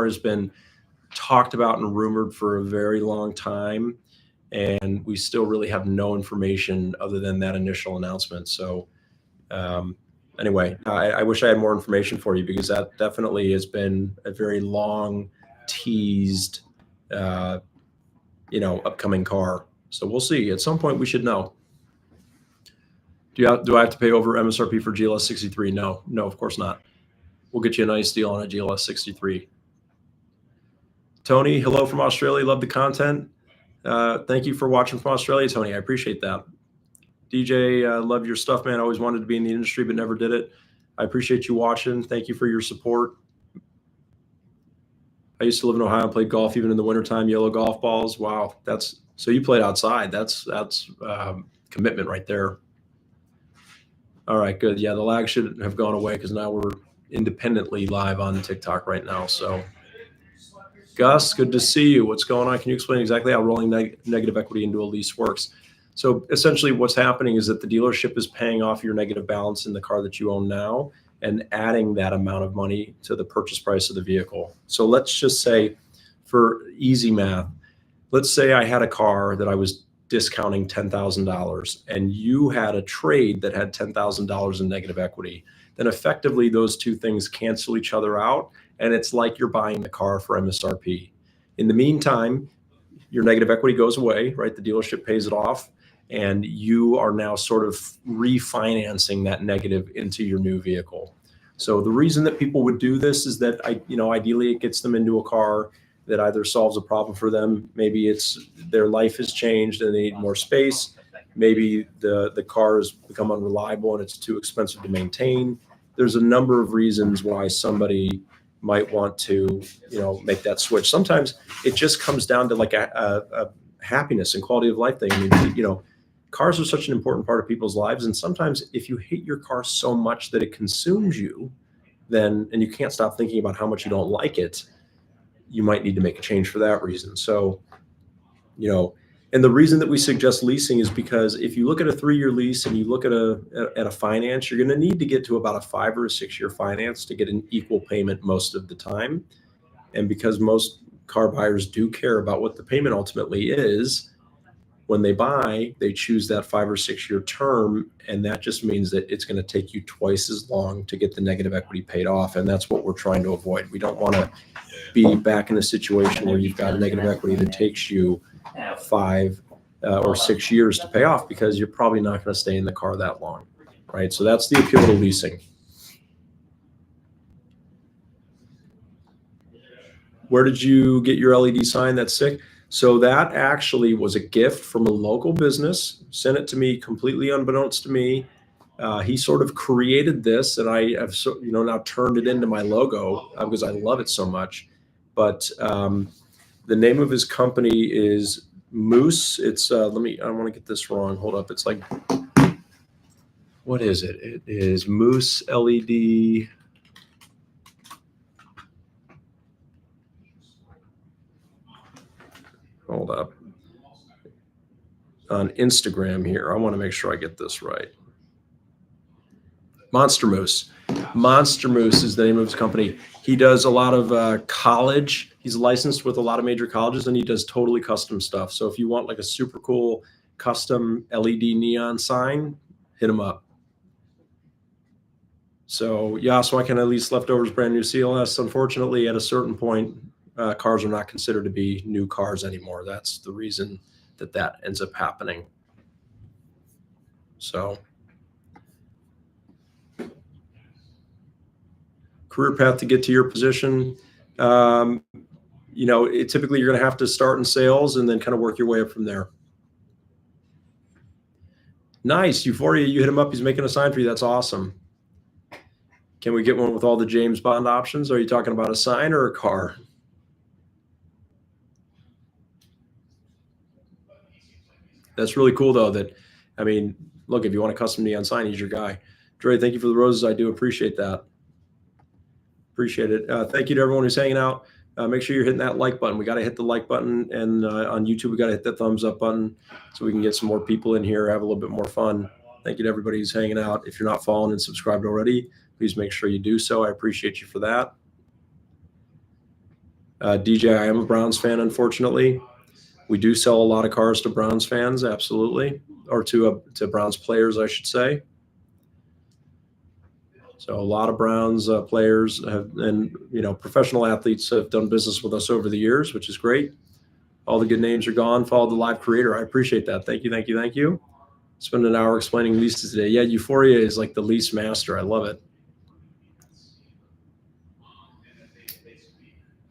car has been talked about and rumored for a very long time, and we still really have no information other than that initial announcement. So anyway, I wish I had more information for you, because that definitely has been a very long teased, upcoming car. So we'll see. At some point we should know. Do I have to pay over MSRP for GLS 63? No, of course not. We'll get you a nice deal on a GLS 63. Tony, hello from Australia. Love the content. Thank you for watching from Australia, Tony. I appreciate that. DJ, love your stuff, man. I always wanted to be in the industry, but never did it. I appreciate you watching. Thank you for your support. I used to live in Ohio and played golf even in the wintertime, yellow golf balls. Wow. So you played outside. That's commitment right there. All right, good. Yeah, the lag should have gone away, because now we're independently live on TikTok right now. So Gus, good to see you. What's going on? Can you explain exactly how rolling negative equity into a lease works? So essentially what's happening is that the dealership is paying off your negative balance in the car that you own now and adding that amount of money to the purchase price of the vehicle. So let's just say, for easy math, let's say I had a car that I was discounting $10,000 and you had a trade that had $10,000 in negative equity. Then effectively those two things cancel each other out, and it's like you're buying the car for MSRP. In the meantime, your negative equity goes away, right? The dealership pays it off, and you are now sort of refinancing that negative into your new vehicle. So the reason that people would do this is that ideally it gets them into a car that either solves a problem for them. Maybe it's their life has changed and they need more space. Maybe the car has become unreliable and it's too expensive to maintain. There's a number of reasons why somebody might want to, make that switch. Sometimes it just comes down to like a happiness and quality of life thing. I mean, cars are such an important part of people's lives. And sometimes if you hate your car so much that it consumes you, and you can't stop thinking about how much you don't like it, you might need to make a change for that reason. So, and the reason that we suggest leasing is because if you look at a 3-year lease and you look at a finance, you're going to need to get to about a 5 or a 6-year finance to get an equal payment most of the time. And because most car buyers do care about what the payment ultimately is, when they buy, they choose that 5 or 6 year term. And that just means that it's going to take you twice as long to get the negative equity paid off. And that's what we're trying to avoid. We don't want to be back in a situation where you've got negative equity that takes you 5 or 6 years to pay off, because you're probably not going to stay in the car that long, right? So that's the appeal to leasing. Where did you get your LED sign? That's sick. So that actually was a gift from a local business, sent it to me completely unbeknownst to me. He sort of created this, and I have now turned it into my logo because I love it so much. But the name of his company is Moose. It's I don't want to get this wrong. Hold up. It's like, what is it? It is Moose LED. Hold up. On Instagram here, I want to make sure I get this right. Monster Moose. Monster Moose is the name of his company. He does a lot of college. He's licensed with a lot of major colleges, and he does totally custom stuff. So if you want like a super cool custom LED neon sign, hit him up. So yeah, so I can at least leftovers brand new CLS. Unfortunately, at a certain point, cars are not considered to be new cars anymore. That's the reason that ends up happening. So career path to get to your position. Typically you're going to have to start in sales and then kind of work your way up from there. Nice. Euphoria, you hit him up. He's making a sign for you. That's awesome. Can we get one with all the James Bond options? Are you talking about a sign or a car? That's really cool, though. Look, if you want a custom neon sign, he's your guy. Dre, thank you for the roses. I do appreciate that. Appreciate it. Thank you to everyone who's hanging out. Make sure you're hitting that like button. We got to hit the like button. And on YouTube, we got to hit that thumbs up button so we can get some more people in here, have a little bit more fun. Thank you to everybody who's hanging out. If you're not following and subscribed already, please make sure you do so. I appreciate you for that. DJ, I am a Browns fan, unfortunately. We do sell a lot of cars to Browns fans, absolutely, or to Browns players, I should say. So a lot of Browns players have, and professional athletes have done business with us over the years, which is great. All the good names are gone. Follow the live creator. I appreciate that. Thank you, thank you, thank you. Spend an hour explaining leases today. Yeah, Euphoria is like the lease master. I love it.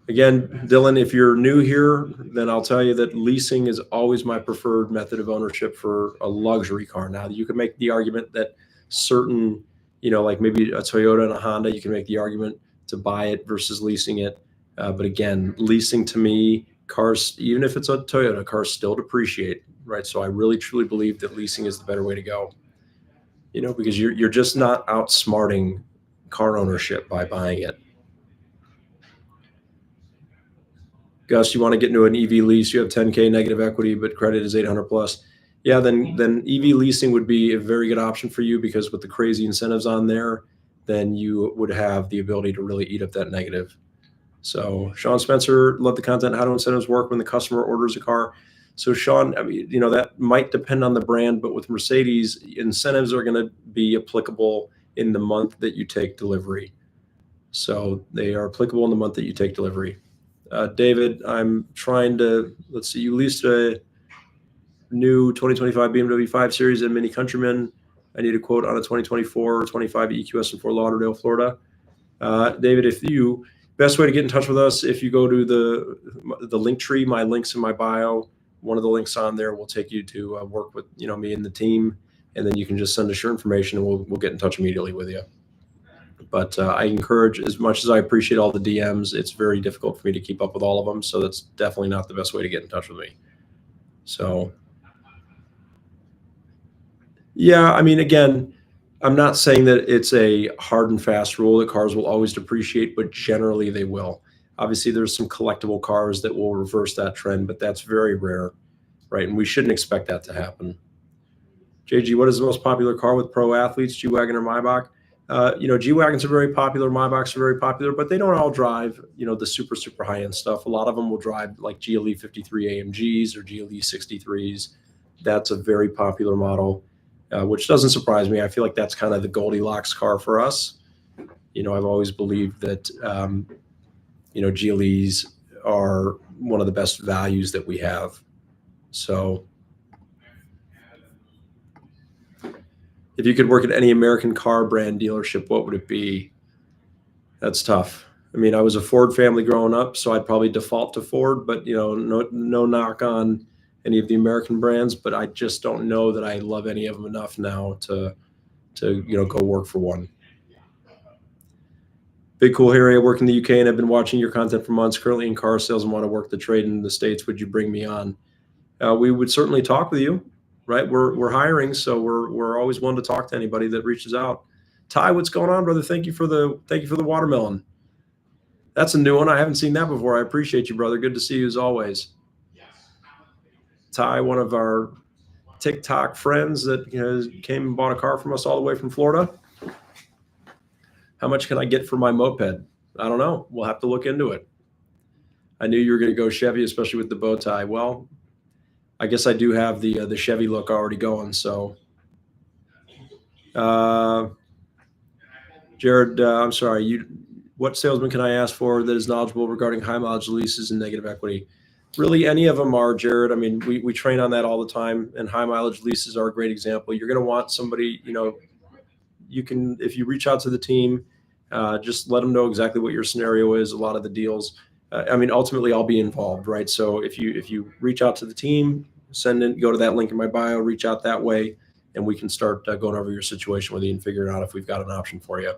Again, Dylan, if you're new here, then I'll tell you that leasing is always my preferred method of ownership for a luxury car. Now, you can make the argument that certain, like maybe a Toyota and a Honda, you can make the argument to buy it versus leasing it. But again, leasing to me, cars, even if it's a Toyota, cars still depreciate, right? So I really truly believe that leasing is the better way to go. Because you're just not outsmarting car ownership by buying it. Gus, you want to get into an EV lease, you have 10K negative equity, but credit is 800 plus. Yeah, then EV leasing would be a very good option for you, because with the crazy incentives on there, then you would have the ability to really eat up that negative. So Sean Spencer, love the content. How do incentives work when the customer orders a car? So Sean, I mean, that might depend on the brand, but with Mercedes, incentives are going to be applicable in the month that you take delivery. So they are applicable in the month that you take delivery. David, I'm trying to, let's see, you leased a new 2025 BMW 5 Series and Mini Countryman. I need a quote on a 2024 or 25 EQS in Fort Lauderdale, Florida. David, best way to get in touch with us, if you go to the link tree, my link's in my bio. One of the links on there will take you to work with me and the team, and then you can just send us your information, and we'll get in touch immediately with you. But I encourage, as much as I appreciate all the DMs, it's very difficult for me to keep up with all of them. So that's definitely not the best way to get in touch with me. So, yeah, I mean, again, I'm not saying that it's a hard and fast rule that cars will always depreciate, but generally they will. Obviously, there's some collectible cars that will reverse that trend, but that's very rare, right? And we shouldn't expect that to happen. JG, what is the most popular car with pro athletes, G-Wagon or Maybach? G-Wagons are very popular, Maybachs are very popular, but they don't all drive, the super, super high-end stuff. A lot of them will drive like GLE 53 AMGs or GLE 63s. That's a very popular model, which doesn't surprise me. I feel like that's kind of the Goldilocks car for us. I've always believed that, GLEs are one of the best values that we have. So if you could work at any American car brand dealership, what would it be? That's tough. I mean, I was a Ford family growing up, so I'd probably default to Ford, but no knock on any of the American brands, but I just don't know that I love any of them enough now to go work for one. Big Cool Harry, I work in the UK and I've been watching your content for months, currently in car sales and want to work the trade in the States. Would you bring me on? We would certainly talk with you. Right, we're hiring, so we're always willing to talk to anybody that reaches out. Ty, what's going on, brother? Thank you for the watermelon. That's a new one. I haven't seen that before. I appreciate you, brother. Good to see you as always. Ty, one of our TikTok friends that came and bought a car from us all the way from Florida. How much can I get for my moped? I don't know. We'll have to look into it. I knew you were going to go Chevy, especially with the bow tie. Well, I guess I do have the Chevy look already going. So, Jared, I'm sorry. What salesman can I ask for that is knowledgeable regarding high mileage leases and negative equity? Really, any of them are, Jared. I mean, we train on that all the time, and high mileage leases are a great example. You're going to want somebody, you can, if you reach out to the team, just let them know exactly what your scenario is. A lot of the deals. Ultimately, I'll be involved, right? So if you reach out to the team, go to that link in my bio, reach out that way, and we can start going over your situation with you and figuring out if we've got an option for you.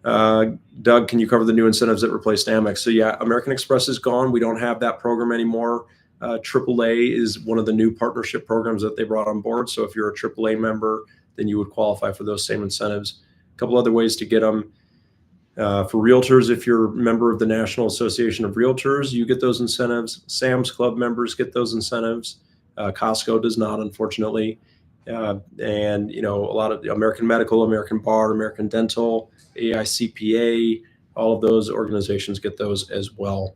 Doug, can you cover the new incentives that replaced Amex? So yeah, American Express is gone. We don't have that program anymore. AAA is one of the new partnership programs that they brought on board. So if you're a AAA member, then you would qualify for those same incentives. A couple other ways to get them. For realtors, if you're a member of the National Association of Realtors, you get those incentives. Sam's Club members get those incentives. Costco does not, unfortunately. And a lot of American Medical, American Bar, American Dental, AICPA, all of those organizations get those as well.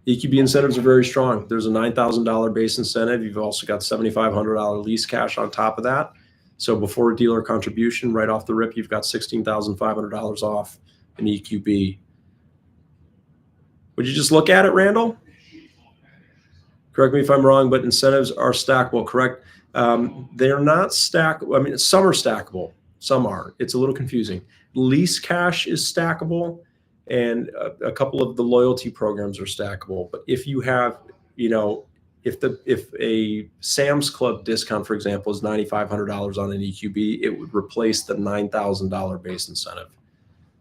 EQB incentives are very strong. There's a $9,000 base incentive. You've also got $7,500 lease cash on top of that. So before a dealer contribution, right off the rip, you've got $16,500 off an EQB. Would you just look at it, Randall? Correct me if I'm wrong, but incentives are stackable, correct? They're not stackable. I mean, some are stackable, some aren't. It's a little confusing. Lease cash is stackable, and a couple of the loyalty programs are stackable. But if you have, if a Sam's Club discount, for example, is $9,500 on an EQB, it would replace the $9,000 base incentive.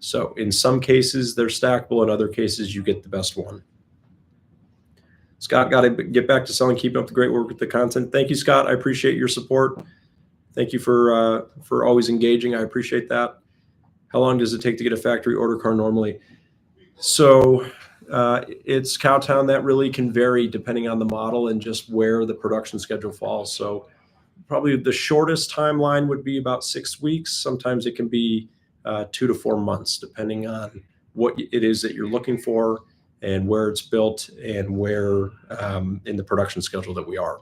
So in some cases, they're stackable. In other cases, you get the best one. Scott, got to get back to selling, keeping up the great work with the content. Thank you, Scott. I appreciate your support. Thank you for always engaging. I appreciate that. How long does it take to get a factory order car normally? So it's Cowtown. That really can vary depending on the model and just where the production schedule falls. So probably the shortest timeline would be about 6 weeks. Sometimes it can be 2 to 4 months, depending on what it is that you're looking for and where it's built and where in the production schedule that we are.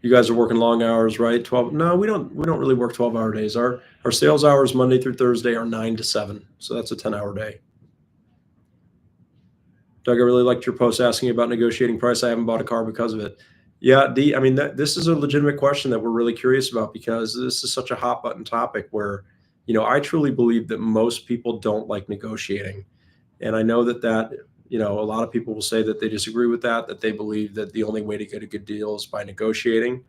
You guys are working long hours, right? 12? No, we don't really work 12-hour days. Our sales hours Monday through Thursday are 9 to 7. So that's a 10-hour day. Doug, I really liked your post asking about negotiating price. I haven't bought a car because of it. Yeah, this is a legitimate question that we're really curious about, because this is such a hot button topic where, I truly believe that most people don't like negotiating. And I know that a lot of people will say that they disagree with that they believe that the only way to get a good deal is by negotiating.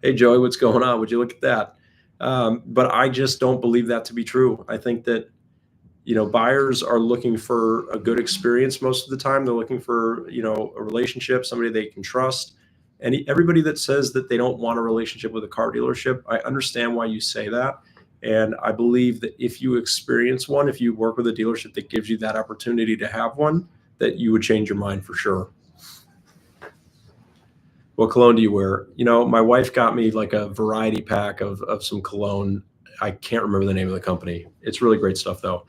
Hey, Joey, what's going on? Would you look at that? But I just don't believe that to be true. I think that, buyers are looking for a good experience most of the time. They're looking for, a relationship, somebody they can trust. And everybody that says that they don't want a relationship with a car dealership, I understand why you say that. And I believe that if you experience one, if you work with a dealership that gives you that opportunity to have one, that you would change your mind for sure. What cologne do you wear? My wife got me like a variety pack of some cologne. I can't remember the name of the company. It's really great stuff though.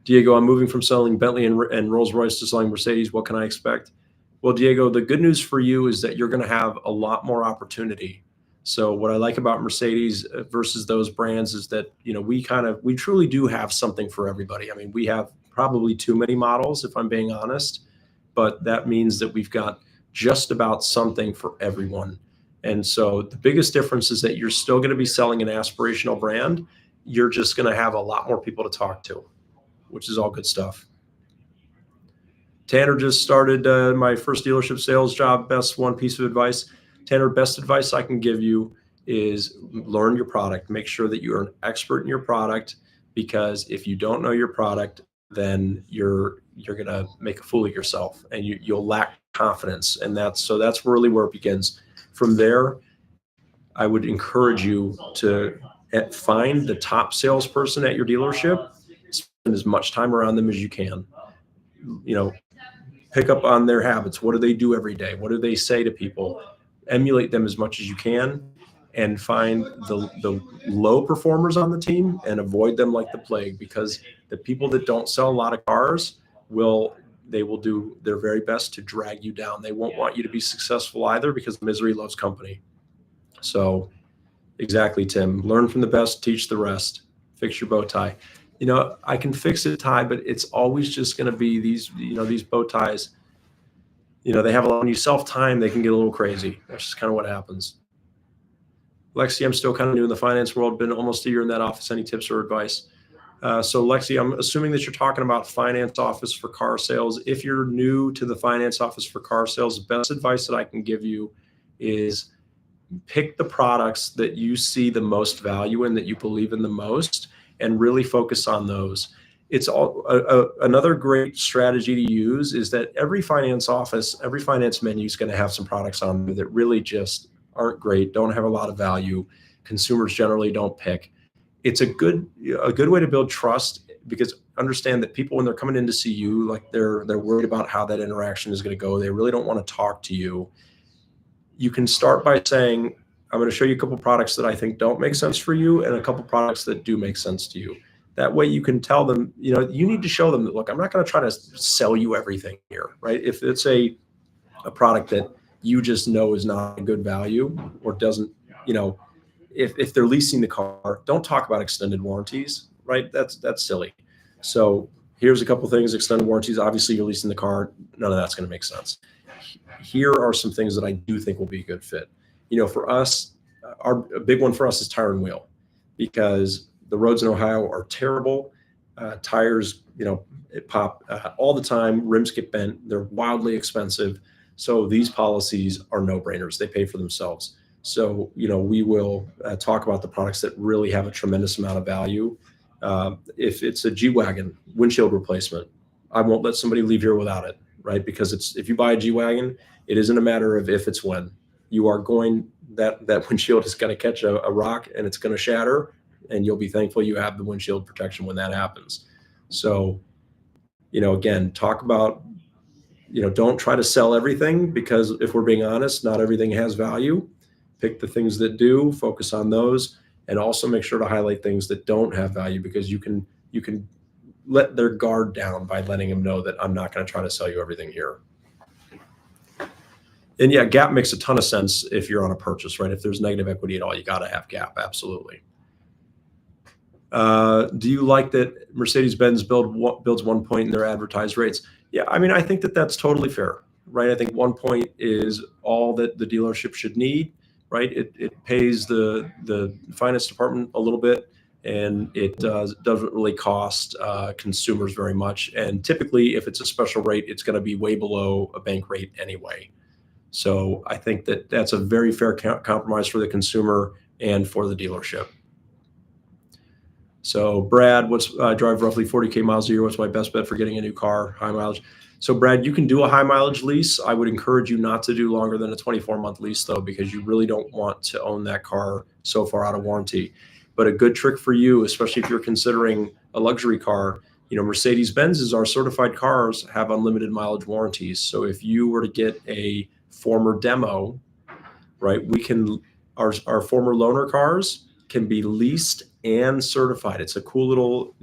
Diego, I'm moving from selling Bentley and Rolls Royce to selling Mercedes. What can I expect? Well, Diego, the good news for you is that you're going to have a lot more opportunity. So what I like about Mercedes versus those brands is that, we truly do have something for everybody. I mean, we have probably too many models, if I'm being honest, but that means that we've got just about something for everyone. And so the biggest difference is that you're still going to be selling an aspirational brand. You're just going to have a lot more people to talk to, which is all good stuff. Tanner just started my first dealership sales job. Best one piece of advice. Tanner, best advice I can give you is learn your product. Make sure that you're an expert in your product, because if you don't know your product, then you're going to make a fool of yourself and you'll lack confidence. And that's really where it begins. From there, I would encourage you to find the top salesperson at your dealership, spend as much time around them as you can. Pick up on their habits. What do they do every day? What do they say to people? Emulate them as much as you can, and find the low performers on the team and avoid them like the plague, because the people that don't sell a lot of cars will do their very best to drag you down. They won't want you to be successful either, because misery loves company. So exactly, Tim, learn from the best, teach the rest, fix your bow tie. I can fix a tie, but it's always just going to be these bow ties. They have when you self-time, they can get a little crazy. That's just kind of what happens. Lexi, I'm still kind of new in the finance world, been almost a year in that office. Any tips or advice? So Lexi, I'm assuming that you're talking about finance office for car sales. If you're new to the finance office for car sales, the best advice that I can give you is pick the products that you see the most value in, that you believe in the most, and really focus on those. It's all another great strategy to use is that every finance office, every finance menu is going to have some products on there that really just aren't great, don't have a lot of value. Consumers generally don't pick. It's a good way to build trust, because understand that people, when they're coming in to see you, like they're worried about how that interaction is going to go. They really don't want to talk to you. You can start by saying, I'm going to show you a couple products that I think don't make sense for you and a couple products that do make sense to you. That way you can tell them, you need to show them that, look, I'm not going to try to sell you everything here, right? If it's a product that you just know is not a good value or doesn't, if they're leasing the car, don't talk about extended warranties, right? That's silly. So here's a couple things: extended warranties. Obviously, you're leasing the car. None of that's going to make sense. Here are some things that I do think will be a good fit. For us, a big one for us is tire and wheel, because the roads in Ohio are terrible. Tires, it pop all the time. Rims get bent. They're wildly expensive. So these policies are no-brainers. They pay for themselves. So, we will talk about the products that really have a tremendous amount of value. If it's a G-Wagon windshield replacement, I won't let somebody leave here without it, right? Because if you buy a G-Wagon, it isn't a matter of if, it's when. You are that windshield is going to catch a rock and it's going to shatter, and you'll be thankful you have the windshield protection when that happens. So, again, talk about, don't try to sell everything, because if we're being honest, not everything has value. Pick the things that do, focus on those, and also make sure to highlight things that don't have value, because you can let their guard down by letting them know that I'm not going to try to sell you everything here. And yeah, GAAP makes a ton of sense if you're on a purchase, right? If there's negative equity at all, you got to have GAAP, absolutely. Do you like that Mercedes-Benz builds 1 point in their advertised rates? Yeah, I think that's totally fair, right? I think 1 point is all that the dealership should need, right? It pays the finance department a little bit, and it doesn't really cost consumers very much. And typically, if it's a special rate, it's going to be way below a bank rate anyway. So I think that's a very fair compromise for the consumer and for the dealership. So Brad, drive roughly 40K miles a year. What's my best bet for getting a new car, high mileage? So Brad, you can do a high mileage lease. I would encourage you not to do longer than a 24-month lease, though, because you really don't want to own that car so far out of warranty. But a good trick for you, especially if you're considering a luxury car, Mercedes-Benz, our certified cars have unlimited mileage warranties. So if you were to get a former demo, right, our former loaner cars can be leased and certified. It's a cool little,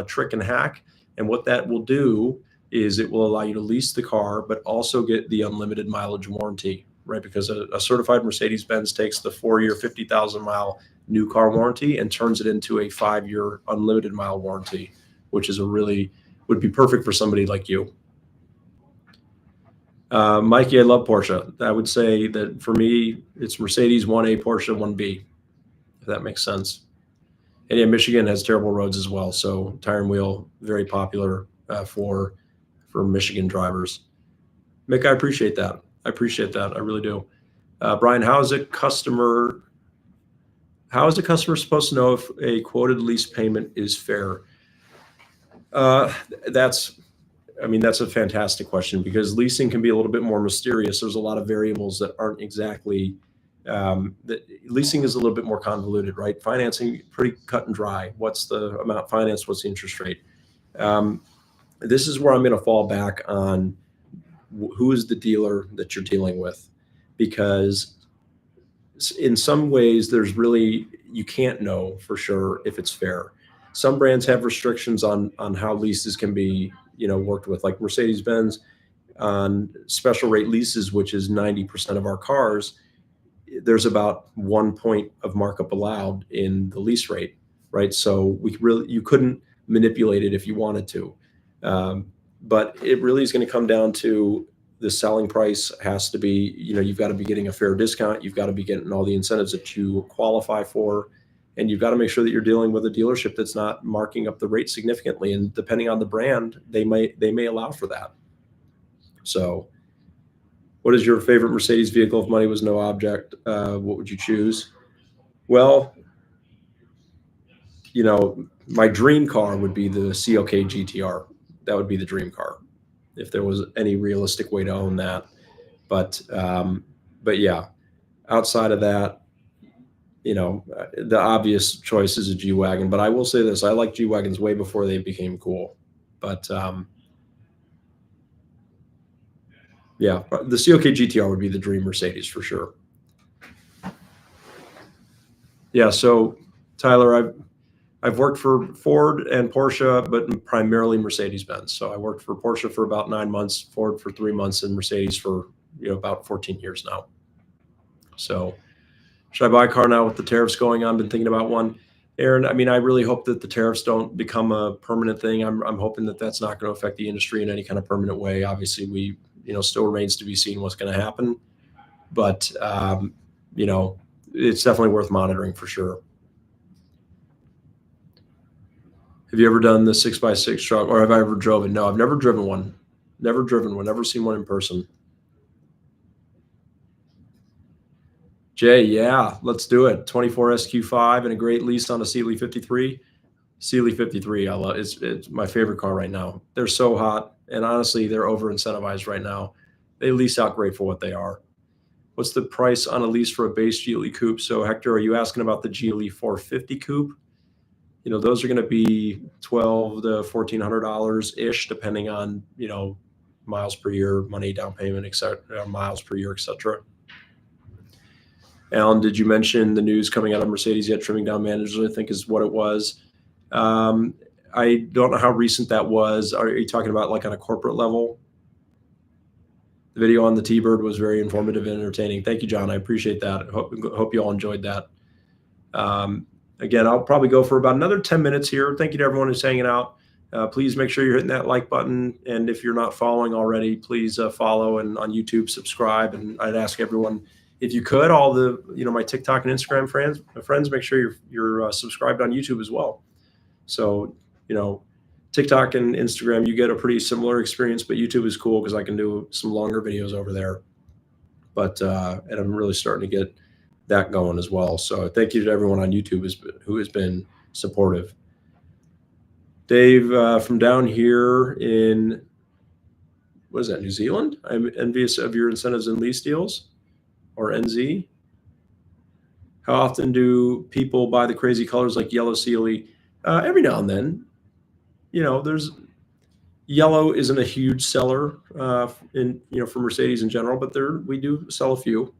trick and hack. And what that will do is it will allow you to lease the car, but also get the unlimited mileage warranty, right? Because a certified Mercedes-Benz takes the 4-year, 50,000 mile new car warranty and turns it into a 5-year unlimited mile warranty, which is would be perfect for somebody like you. Mikey, I love Porsche. I would say that for me, it's Mercedes 1A, Porsche 1B, if that makes sense. And yeah, Michigan has terrible roads as well. So tire and wheel, very popular for Michigan drivers. Mick, I appreciate that. I really do. Brian, how is a customer supposed to know if a quoted lease payment is fair? That's a fantastic question, because leasing can be a little bit more mysterious. There's a lot of variables that aren't exactly, leasing is a little bit more convoluted, right? Financing, pretty cut and dry. What's the amount financed? What's the interest rate? This is where I'm going to fall back on who is the dealer that you're dealing with, because in some ways you can't know for sure if it's fair. Some brands have restrictions on how leases can be, worked with, like Mercedes-Benz on special rate leases, which is 90% of our cars. There's about 1 point of markup allowed in the lease rate, right? So you couldn't manipulate it if you wanted to. But it really is going to come down to the selling price has to be, you've got to be getting a fair discount. You've got to be getting all the incentives that you qualify for. And you've got to make sure that you're dealing with a dealership that's not marking up the rate significantly. And depending on the brand, they may allow for that. So what is your favorite Mercedes vehicle if money was no object? What would you choose? Well, my dream car would be the CLK GTR. That would be the dream car if there was any realistic way to own that. But yeah, outside of that, the obvious choice is a G-Wagon. But I will say this, I like G-Wagons way before they became cool. But yeah, the CLK GTR would be the dream Mercedes for sure. Yeah. So Tyler, I've worked for Ford and Porsche, but primarily Mercedes-Benz. So I worked for Porsche for about 9 months, Ford for 3 months, and Mercedes for about 14 years now. So should I buy a car now with the tariffs going on? Been thinking about one. Aaron, I mean, I really hope that the tariffs don't become a permanent thing. I'm hoping that that's not going to affect the industry in any kind of permanent way. Obviously, still remains to be seen what's going to happen, but it's definitely worth monitoring for sure. Have you ever done the 6x6 truck, or have I ever driven? No, I've never driven one. Never driven one. Never seen one in person. Jay, yeah, let's do it. 24 SQ5 and a great lease on a Sealy 53. Sealy 53, I love it's my favorite car right now. They're so hot, and honestly, they're over incentivized right now. They lease out great for what they are. What's the price on a lease for a base GLE coupe? So Hector, are you asking about the GLE 450 coupe? Those are going to be $1,200 to $1,400 ish, depending on miles per year, money down payment, etc., miles per year, etc. Alan, did you mention the news coming out of Mercedes yet? Trimming down managers, I think, is what it was. I don't know how recent that was. Are you talking about like on a corporate level? The video on the T-Bird was very informative and entertaining. Thank you, John. I appreciate that. Hope you all enjoyed that. Again, I'll probably go for about another 10 minutes here. Thank you to everyone who's hanging out. Please make sure you're hitting that like button. And if you're not following already, please follow, and on YouTube, subscribe. And I'd ask everyone, if you could, all the, my TikTok and Instagram friends, make sure you're subscribed on YouTube as well. So, TikTok and Instagram, you get a pretty similar experience, but YouTube is cool because I can do some longer videos over there. But, and I'm really starting to get that going as well. So thank you to everyone on YouTube who has been supportive. Dave, from down here in, what is that, New Zealand? I'm envious of your incentives and lease deals, or NZ. How often do people buy the crazy colors like yellow Sealy? Every now and then. There's yellow isn't a huge seller for Mercedes in general, but we do sell a few.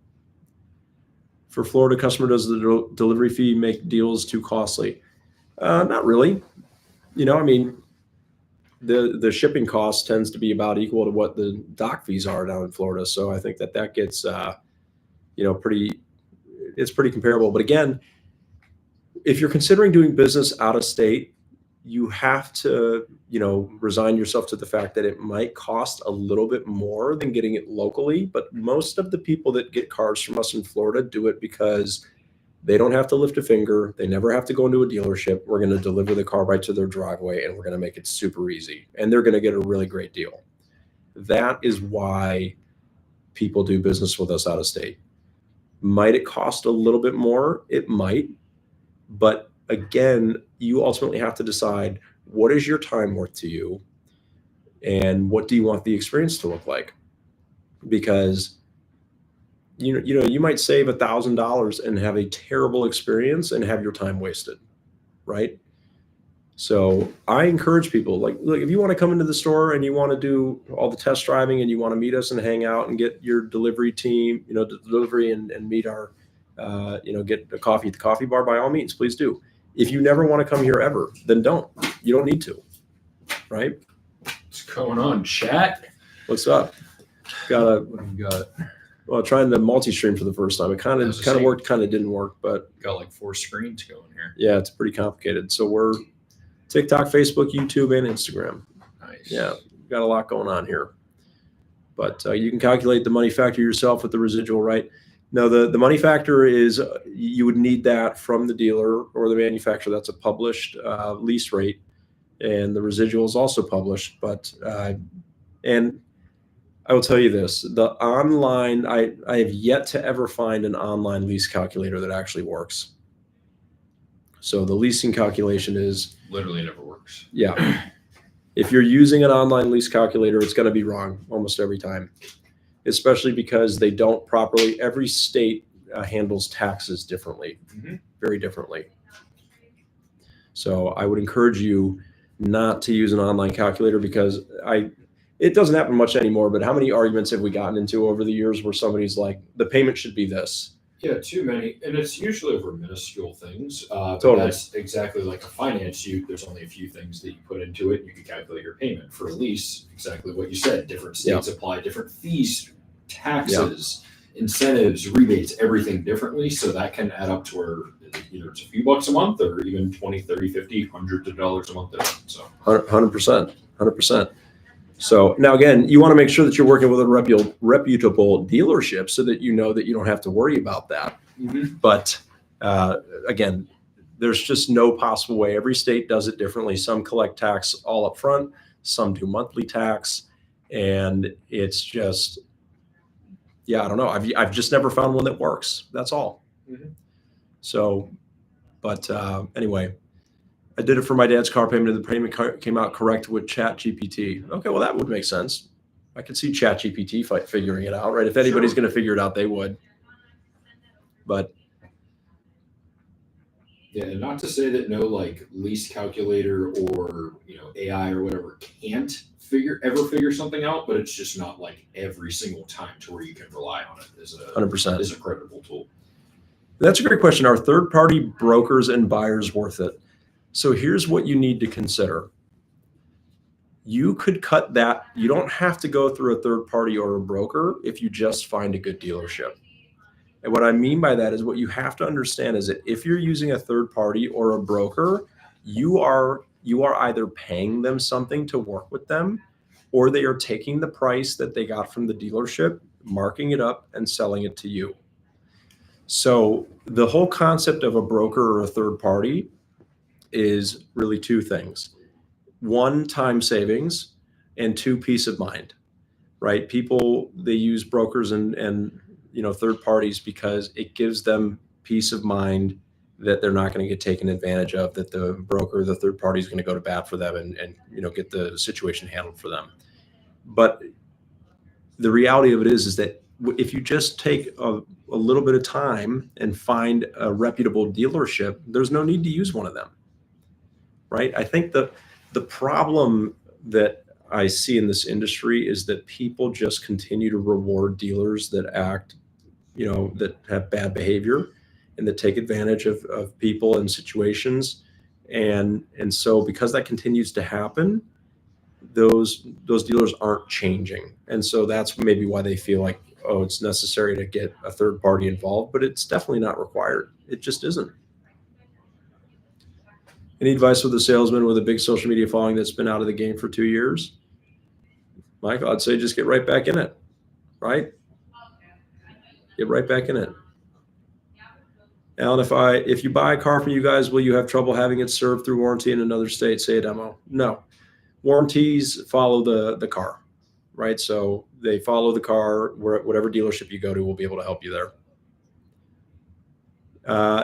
For Florida customer, does the delivery fee make deals too costly? Not really. I mean, the shipping cost tends to be about equal to what the dock fees are down in Florida. So I think that gets, it's pretty comparable. But again, if you're considering doing business out of state, you have to, resign yourself to the fact that it might cost a little bit more than getting it locally. But most of the people that get cars from us in Florida do it because they don't have to lift a finger. They never have to go into a dealership. We're going to deliver the car right to their driveway, and we're going to make it super easy. And they're going to get a really great deal. That is why people do business with us out of state. Might it cost a little bit more? It might. But again, you ultimately have to decide, what is your time worth to you, and what do you want the experience to look like? Because you might save $1,000 and have a terrible experience and have your time wasted, right? So I encourage people, look, if you want to come into the store and you want to do all the test driving and you want to meet us and hang out and get your delivery team, delivery and meet our, get a coffee at the coffee bar, by all means, please do. If you never want to come here ever, then don't. You don't need to, right? What's going on, chat? What's up? What do you got? Well, trying the multi-stream for the first time. It kind of worked, kind of didn't work, but got like 4 screens going here. Yeah, it's pretty complicated. So we're TikTok, Facebook, YouTube, and Instagram. Nice. Yeah, got a lot going on here. But you can calculate the money factor yourself with the residual, right? No, the money factor is you would need that from the dealer or the manufacturer. That's a published lease rate, and the residual is also published. But and I will tell you this: the online, I have yet to ever find an online lease calculator that actually works. So the leasing calculation is literally never works. Yeah. If you're using an online lease calculator, it's going to be wrong almost every time, especially because they don't properly. Every state handles taxes differently, very differently. So I would encourage you not to use an online calculator, because it doesn't happen much anymore, but how many arguments have we gotten into over the years where somebody's like, the payment should be this, Yeah, too many, and it's usually over minuscule things. But Totally. that's exactly like a finance. There's only a few things that you put into it. You can calculate your payment for a lease. Exactly what you said. Different states apply different fees, taxes, incentives, rebates, everything differently. So that can add up to where either it's a few bucks a month or even 20, 30, 50, hundreds of dollars a month. So 100%, 100%. So now again, you want to make sure that you're working with a reputable dealership so that you know that you don't have to worry about that. But again, there's just no possible way. Every state does it differently. Some collect tax all up front, some do monthly tax, and it's just, I don't know. I've just never found one that works. That's all. So, but anyway. I did it for my dad's car payment, and the payment came out correct with ChatGPT. Okay, well, that would make sense. I could see ChatGPT figuring it out, right? If anybody's going to figure it out, they would. But yeah, and not to say that no like lease calculator or AI or whatever can't ever figure something out, but it's just not like every single time to where you can rely on it as a 100% is a credible tool. That's a great question. Are third-party brokers and buyers worth it? So here's what you need to consider. You could cut that. You don't have to go through a third party or a broker if you just find a good dealership. And what I mean by that is what you have to understand is that if you're using a third party or a broker, you are either paying them something to work with them, or they are taking the price that they got from the dealership, marking it up and selling it to you. So the whole concept of a broker or a third party is really two things. One, time savings, and two, peace of mind, right? People, they use brokers and third parties because it gives them peace of mind that they're not going to get taken advantage of, that the broker, the third party is going to go to bat for them and get the situation handled for them. But the reality of it is that if you just take a little bit of time and find a reputable dealership, there's no need to use one of them. Right? I think the problem that I see in this industry is that people just continue to reward dealers that act, that have bad behavior and that take advantage of people and situations. And so because that continues to happen, those dealers aren't changing. And so that's maybe why they feel like, oh, it's necessary to get a third party involved, but it's definitely not required. It just isn't. Any advice with a salesman with a big social media following that's been out of the game for 2 years? Michael, I'd say just get right back in it, right? Get right back in it. Alan, if you buy a car from you guys, will you have trouble having it served through warranty in another state, say a demo? No. Warranties follow the car, right? So they follow the car. Whatever dealership you go to will be able to help you there.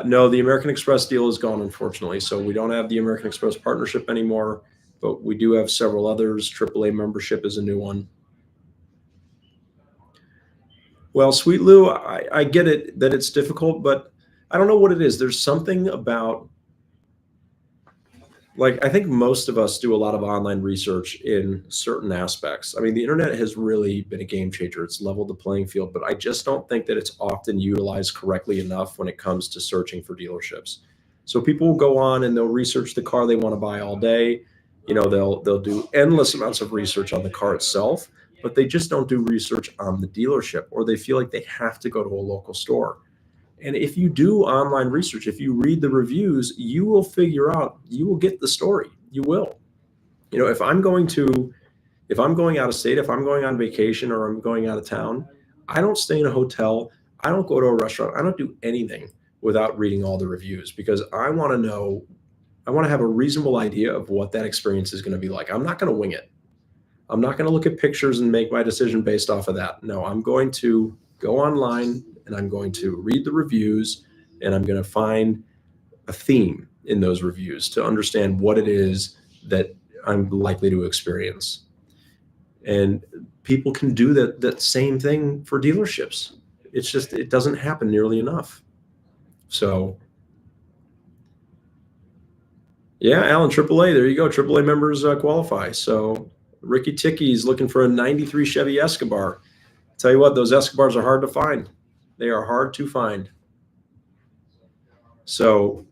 No, the American Express deal is gone, unfortunately. So we don't have the American Express partnership anymore, but we do have several others. AAA membership is a new one. Well, Sweet Lou, I get it that it's difficult, but I don't know what it is. There's something about, I think most of us do a lot of online research in certain aspects. I mean, the internet has really been a game changer. It's leveled the playing field, but I just don't think that it's often utilized correctly enough when it comes to searching for dealerships. So people will go on and they'll research the car they want to buy all day. They'll do endless amounts of research on the car itself, but they just don't do research on the dealership, or they feel like they have to go to a local store. And if you do online research, if you read the reviews, you will get the story. You will. If I'm going out of state, if I'm going on vacation or I'm going out of town, I don't stay in a hotel. I don't go to a restaurant. I don't do anything without reading all the reviews, because I want to have a reasonable idea of what that experience is going to be like. I'm not going to wing it. I'm not going to look at pictures and make my decision based off of that. No, I'm going to go online and I'm going to read the reviews, and I'm going to find a theme in those reviews to understand what it is that I'm likely to experience. And people can do that same thing for dealerships. It's just, it doesn't happen nearly enough. So yeah, Alan, AAA, there you go. AAA members qualify. So Ricky Ticky is looking for a 93 Chevy Escobar. Tell you what, those Escobars are hard to find. They are hard to find. So,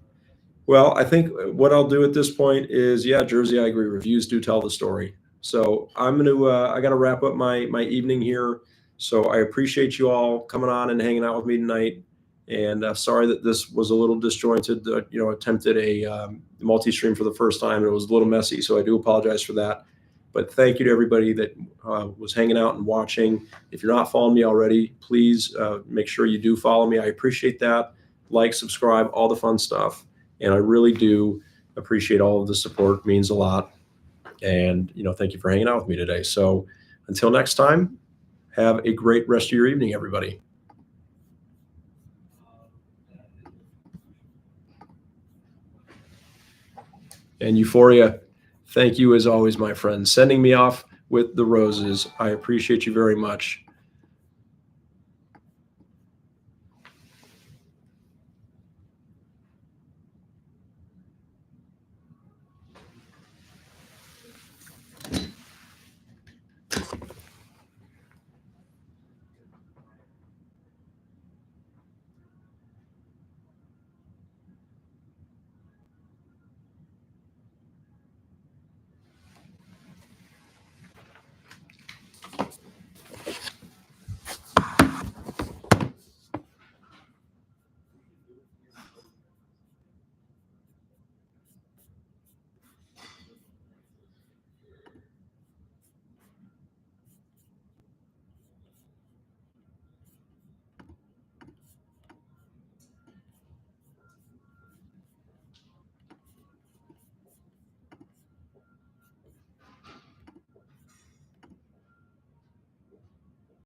well, I think what I'll do at this point is, yeah, Jersey, I agree. Reviews do tell the story. So I'm going to, I got to wrap up my evening here. So I appreciate you all coming on and hanging out with me tonight. And sorry that this was a little disjointed. Attempted a multi-stream for the first time, and it was a little messy. So I do apologize for that. But thank you to everybody that was hanging out and watching. If you're not following me already, please make sure you do follow me. I appreciate that. Like, subscribe, all the fun stuff. And I really do appreciate all of the support. It means a lot. And, thank you for hanging out with me today. So until next time, have a great rest of your evening, everybody. And Euphoria, thank you as always, my friend, sending me off with the roses. I appreciate you very much.